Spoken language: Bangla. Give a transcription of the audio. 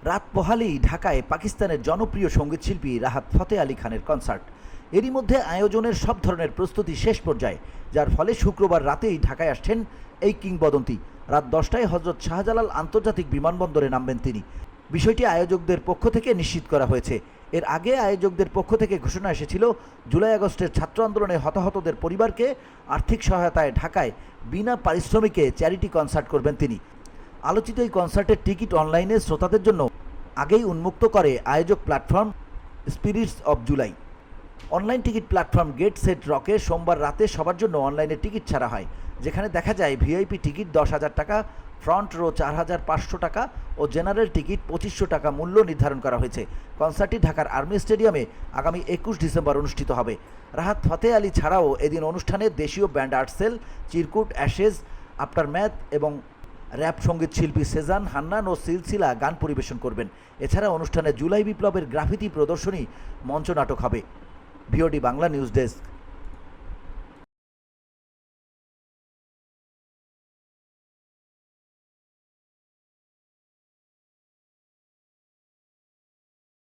রাত পোহালেই ঢাকায় পাকিস্তানের জনপ্রিয় সঙ্গীতশিল্পী রাহাত ফতে আলী খানের কনসার্ট। এরই মধ্যে আয়োজনের সব ধরনের প্রস্তুতি শেষ পর্যায়ে, যার ফলে শুক্রবার রাতেই ঢাকায় আসছেন এই কিংবদন্তি। রাত 10টায় হজরত শাহজালাল আন্তর্জাতিক বিমানবন্দরে নামবেন তিনি। বিষয়টি আয়োজকদের পক্ষ থেকে নিশ্চিত করা হয়েছে। এর আগে আয়োজকদের পক্ষ থেকে ঘোষণা এসেছিল, জুলাই আগস্টের ছাত্র আন্দোলনে হতাহতদের পরিবারকে আর্থিক সহায়তায় ঢাকায় বিনা পারিশ্রমিকে চ্যারিটি কনসার্ট করবেন তিনি। আলোচিত এই কনসার্টের টিকিট অনলাইনে শ্রোতাদের জন্য আগেই উন্মুক্ত করে আয়োজক platform Spirits of July. Online ticket platform Get Set রকে সোমবার রাতে সবার জন্য অনলাইনে টিকিট ছাড়া হয়, যেখানে দেখা যায় ভিআইপি টিকিট 10,000 টাকা, ফ্রন্ট রো 4,500 টাকা ও জেনারেল টিকিট 2,500 টাকা মূল্য নির্ধারণ করা হয়েছে। কনসার্টটি ঢাকার আর্মি স্টেডিয়ামে আগামী 21 ডিসেম্বর অনুষ্ঠিত হবে। রাহাত ফতে আলী ছাড়াও এদিন অনুষ্ঠানে দেশীয় band Artcell, Chirkut, Ashes, After Math এবং র্যাপ সঙ্গীত শিল্পী সেজান, হান্নান ও সিলসিলা গান পরিবেশন করবেন। এছাড়া অনুষ্ঠানে জুলাই বিপ্লবের গ্রাফিতি প্রদর্শনী, মঞ্চনাটক হবে। VOD Bangla news desk.